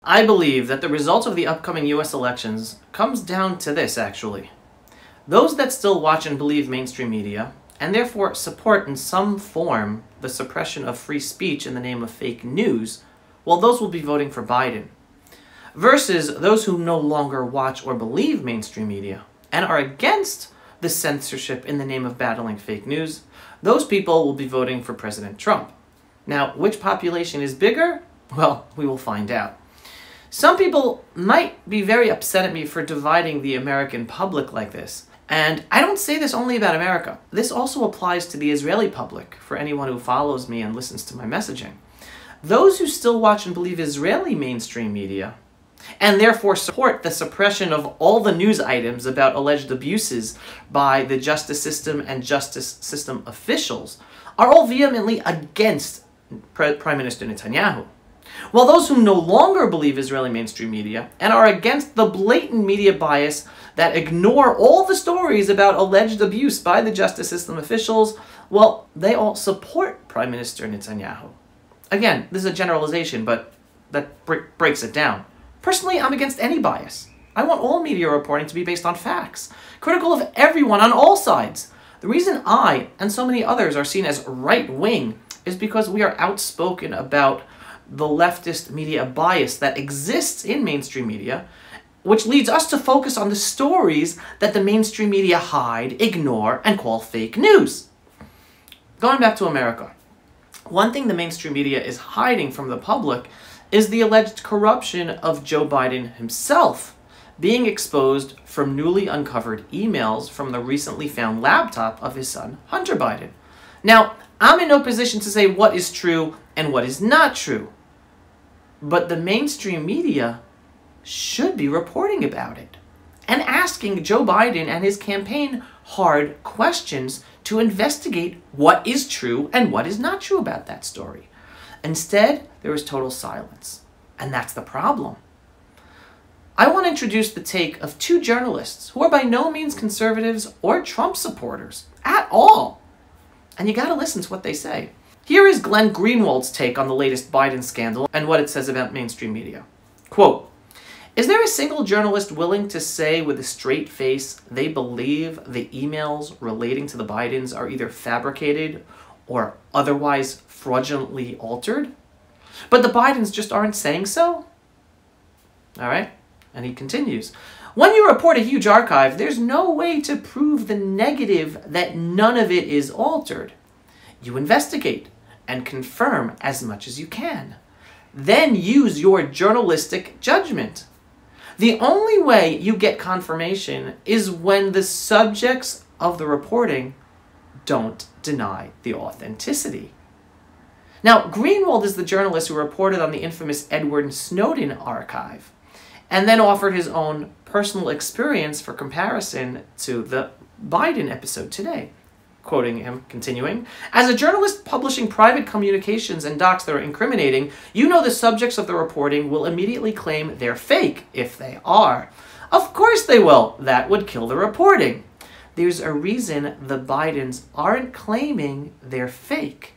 I believe that the result of the upcoming US elections comes down to this, actually. Those that still watch and believe mainstream media, and therefore support in some form the suppression of free speech in the name of fake news, well, those will be voting for Biden. Versus those who no longer watch or believe mainstream media and are against the censorship in the name of battling fake news, those people will be voting for President Trump. Now, which population is bigger? Well, we will find out. Some people might be very upset at me for dividing the American public like this. And I don't say this only about America. This also applies to the Israeli public, for anyone who follows me and listens to my messaging. Those who still watch and believe Israeli mainstream media, and therefore support the suppression of all the news items about alleged abuses by the justice system and justice system officials, are all vehemently against Prime Minister Netanyahu. While those who no longer believe Israeli mainstream media and are against the blatant media bias that ignore all the stories about alleged abuse by the justice system officials, well, they all support Prime Minister Netanyahu. Again, this is a generalization, but that breaks it down. Personally, I'm against any bias. I want all media reporting to be based on facts, critical of everyone on all sides. The reason I and so many others are seen as right-wing is because we are outspoken about the leftist media bias that exists in mainstream media, which leads us to focus on the stories that the mainstream media hide, ignore, and call fake news. Going back to America, one thing the mainstream media is hiding from the public is the alleged corruption of Joe Biden himself, being exposed from newly uncovered emails from the recently found laptop of his son, Hunter Biden. Now, I'm in no position to say what is true and what is not true, but the mainstream media should be reporting about it and asking Joe Biden and his campaign hard questions to investigate what is true and what is not true about that story. Instead, there is total silence, and that's the problem. I want to introduce the take of two journalists who are by no means conservatives or Trump supporters at all, and you gotta listen to what they say. Here is Glenn Greenwald's take on the latest Biden scandal and what it says about mainstream media. Quote, "Is there a single journalist willing to say with a straight face they believe the emails relating to the Bidens are either fabricated or otherwise fraudulently altered? But the Bidens just aren't saying so?" All right? And he continues, "When you report a huge archive, there's no way to prove the negative that none of it is altered. You investigate and confirm as much as you can. Then use your journalistic judgment. The only way you get confirmation is when the subjects of the reporting don't deny the authenticity." Now, Greenwald is the journalist who reported on the infamous Edward Snowden archive, and then offered his own personal experience for comparison to the Biden episode today. Quoting him, continuing, "As a journalist publishing private communications and docs that are incriminating, you know the subjects of the reporting will immediately claim they're fake, if they are. Of course they will. That would kill the reporting. There's a reason the Bidens aren't claiming they're fake.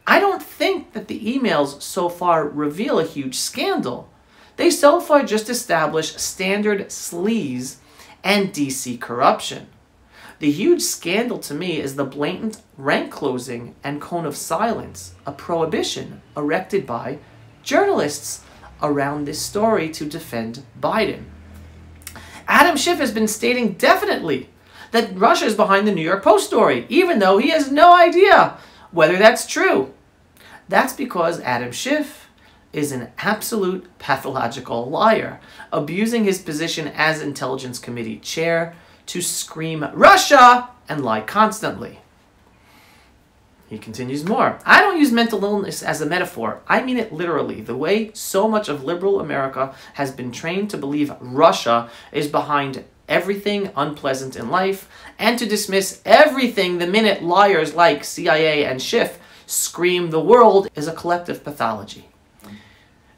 I don't think that the emails so far reveal a huge scandal. They so far just establish standard sleaze and DC corruption. The huge scandal to me is the blatant rank closing and cone of silence, a prohibition erected by journalists around this story to defend Biden. Adam Schiff has been stating definitely that Russia is behind the New York Post story, even though he has no idea whether that's true. That's because Adam Schiff is an absolute pathological liar, abusing his position as Intelligence Committee chair to scream Russia and lie constantly." He continues more, "I don't use mental illness as a metaphor. I mean it literally, the way so much of liberal America has been trained to believe Russia is behind everything unpleasant in life and to dismiss everything the minute liars like CIA and Schiff scream the world is a collective pathology."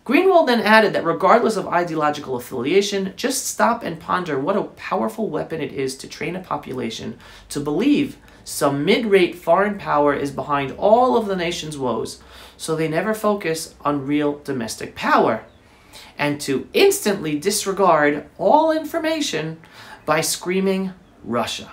Greenwald then added that regardless of ideological affiliation, just stop and ponder what a powerful weapon it is to train a population to believe some mid-rate foreign power is behind all of the nation's woes, so they never focus on real domestic power. and to instantly disregard all information by screaming Russia.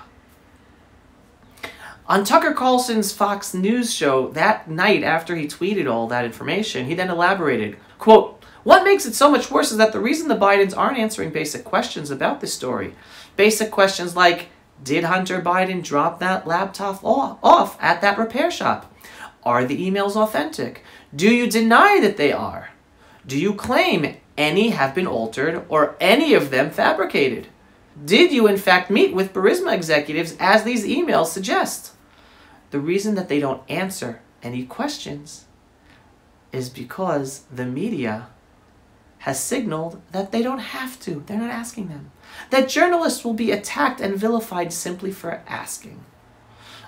On Tucker Carlson's Fox News show that night after he tweeted all that information, he then elaborated, quote, "What makes it so much worse is that the reason the Bidens aren't answering basic questions about this story. Basic questions like, did Hunter Biden drop that laptop off at that repair shop? Are the emails authentic? Do you deny that they are? Do you claim any have been altered or any of them fabricated? Did you in fact meet with Burisma executives as these emails suggest?" The reason that they don't answer any questions is because the media has signaled that they don't have to. They're not asking them. That journalists will be attacked and vilified simply for asking.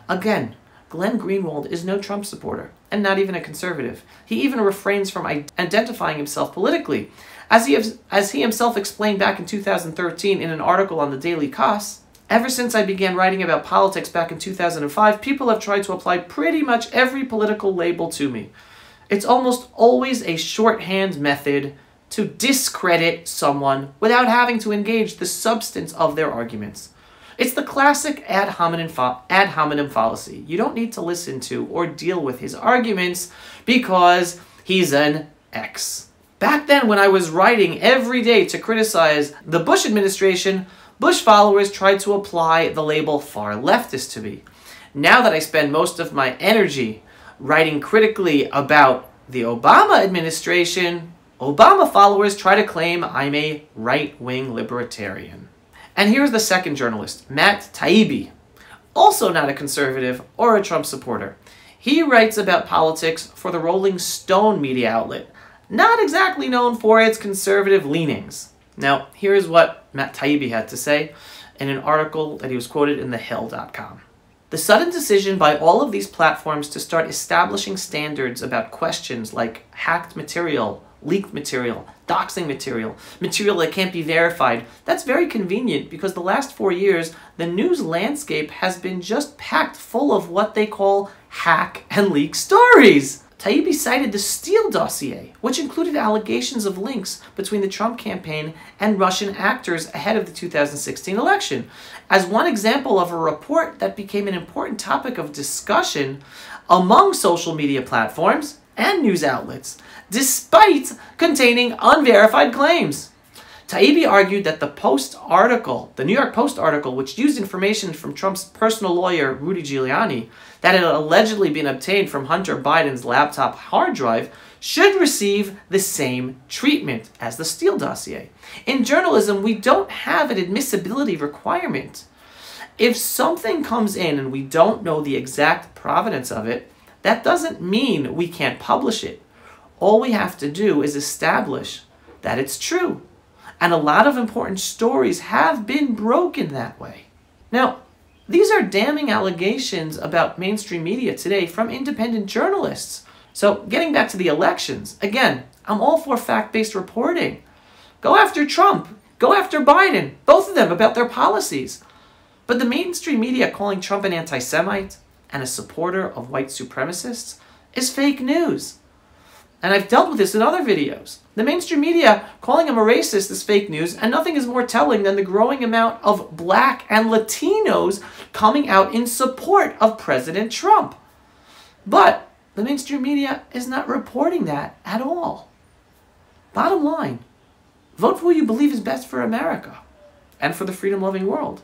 Again, Glenn Greenwald is no Trump supporter, and not even a conservative. He even refrains from identifying himself politically. As he himself explained back in 2013 in an article on the Daily Kos, ever since I began writing about politics back in 2005, people have tried to apply pretty much every political label to me. It's almost always a shorthand method to discredit someone without having to engage the substance of their arguments. It's the classic ad hominem fallacy. You don't need to listen to or deal with his arguments because he's an X. Back then, when I was writing every day to criticize the Bush administration, Bush followers tried to apply the label far leftist to me. Now that I spend most of my energy writing critically about the Obama administration, Obama followers try to claim I'm a right-wing libertarian. And here's the second journalist, Matt Taibbi, also not a conservative or a Trump supporter. He writes about politics for the Rolling Stone media outlet, not exactly known for its conservative leanings. Now, here's what Matt Taibbi had to say in an article that he was quoted in thehill.com. "The sudden decision by all of these platforms to start establishing standards about questions like hacked material, leaked material, doxing material, material that can't be verified, that's very convenient because the last 4 years, the news landscape has been just packed full of what they call hack and leak stories." Taibbi cited the Steele dossier, which included allegations of links between the Trump campaign and Russian actors ahead of the 2016 election, as one example of a report that became an important topic of discussion among social media platforms and news outlets, despite containing unverified claims. Taibbi argued that the New York Post article, which used information from Trump's personal lawyer, Rudy Giuliani, that had allegedly been obtained from Hunter Biden's laptop hard drive, should receive the same treatment as the Steele dossier. In journalism, we don't have an admissibility requirement. If something comes in and we don't know the exact provenance of it, that doesn't mean we can't publish it. All we have to do is establish that it's true. And a lot of important stories have been broken that way. Now, these are damning allegations about mainstream media today from independent journalists. So, getting back to the elections, again, I'm all for fact-based reporting. Go after Trump. Go after Biden. Both of them about their policies. But the mainstream media calling Trump an anti-Semite and a supporter of white supremacists is fake news. And I've dealt with this in other videos. The mainstream media calling him a racist is fake news, and nothing is more telling than the growing amount of black and Latinos coming out in support of President Trump. But the mainstream media is not reporting that at all. Bottom line, vote for who you believe is best for America and for the freedom-loving world.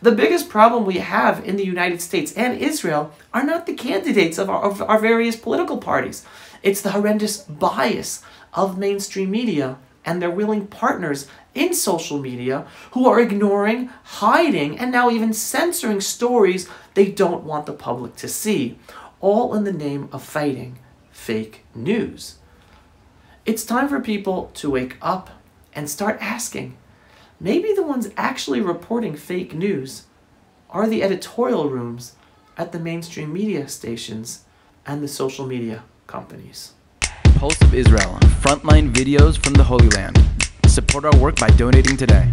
The biggest problem we have in the United States and Israel are not the candidates of our various political parties. It's the horrendous bias of mainstream media and their willing partners in social media who are ignoring, hiding, and now even censoring stories they don't want the public to see, all in the name of fighting fake news. It's time for people to wake up and start asking, maybe the ones actually reporting fake news are the editorial rooms at the mainstream media stations and the social media companies. Pulse of Israel, frontline videos from the Holy Land. Support our work by donating today.